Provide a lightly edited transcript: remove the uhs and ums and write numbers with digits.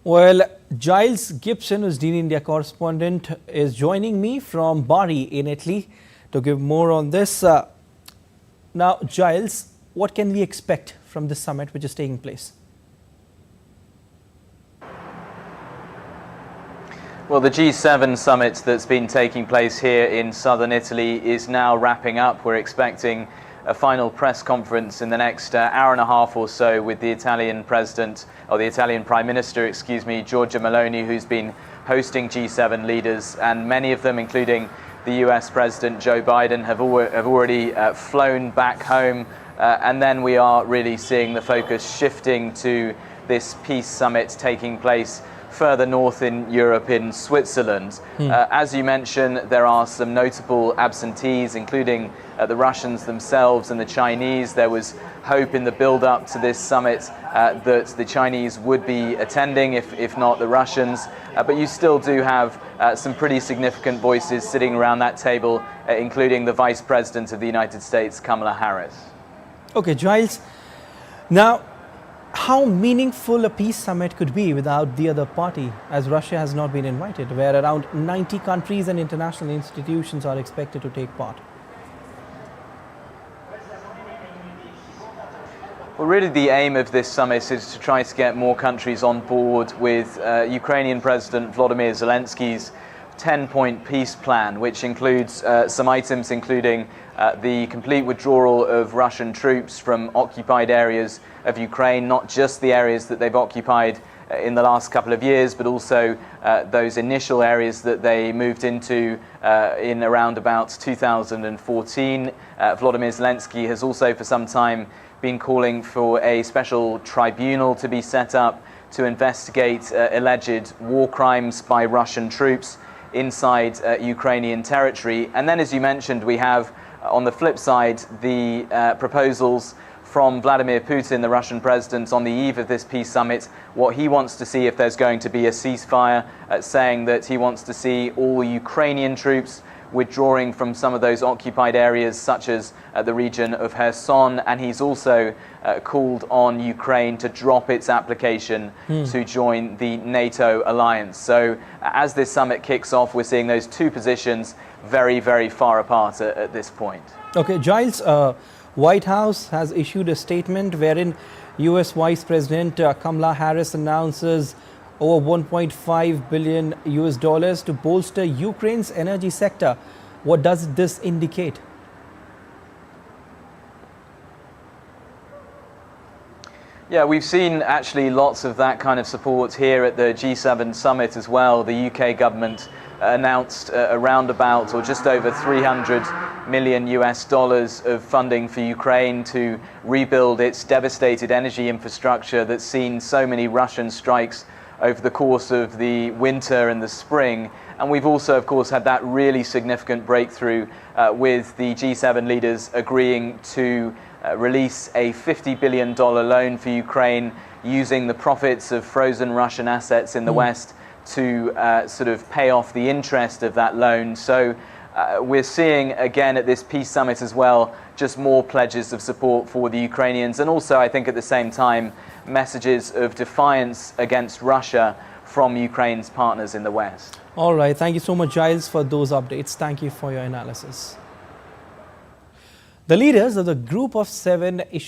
Well, Giles Gibson, who's DN India correspondent, is joining me from Bari in Italy to give more on this. Now, Giles, what can we expect from this summit which is taking place? Well, the G7 summit that's been taking place here in southern Italy is now wrapping up. We're expecting a final press conference in the next hour and a half or so with the Italian president, or the Italian Prime Minister, excuse me, Giorgia Meloni, who's been hosting G7 leaders, and many of them, including the US President Joe Biden, have already flown back home. And then we are really seeing the focus shifting to this peace summit taking place further north in Europe, in Switzerland. As you mentioned, there are some notable absentees, including the Russians themselves and the Chinese. There was hope in the build-up to this summit that the Chinese would be attending, if not the Russians. But you still do have some pretty significant voices sitting around that table, including the Vice President of the United States, Kamala Harris. Okay, Giles. Now, how meaningful a peace summit could be without the other party, as Russia has not been invited, where around 90 countries and international institutions are expected to take part? Well, really the aim of this summit is to try to get more countries on board with Ukrainian President Volodymyr Zelensky's 10-point peace plan, which includes some items including the complete withdrawal of Russian troops from occupied areas of Ukraine, not just the areas that they've occupied in the last couple of years, but also those initial areas that they moved into in around about 2014. Volodymyr Zelensky has also for some time been calling for a special tribunal to be set up to investigate alleged war crimes by Russian troops inside Ukrainian territory. And then, as you mentioned, we have on the flip side the proposals from Vladimir Putin, the Russian president, on the eve of this peace summit, what he wants to see if there's going to be a ceasefire, saying that he wants to see all Ukrainian troops withdrawing from some of those occupied areas, such as the region of Kherson, and he's also called on Ukraine to drop its application to join the NATO alliance. So as this summit kicks off, we're seeing those two positions very, very far apart at this point. Okay, Giles, White House has issued a statement wherein US Vice President Kamala Harris announces over $1.5 billion to bolster Ukraine's energy sector. What does this indicate? Yeah, we've seen actually lots of that kind of support here at the G7 summit as well. The UK government announced around about, or just over $300 million of funding for Ukraine to rebuild its devastated energy infrastructure that's seen so many Russian strikes over the course of the winter and the spring. And we've also, of course, had that really significant breakthrough with the G7 leaders agreeing to release a $50 billion loan for Ukraine using the profits of frozen Russian assets in the West to sort of pay off the interest of that loan. So we're seeing again at this peace summit as well just more pledges of support for the Ukrainians, and also I think at the same time messages of defiance against Russia from Ukraine's partners in the West. All right, thank you so much, Giles, for those updates. Thank you for your analysis. The leaders of the Group of 7 issued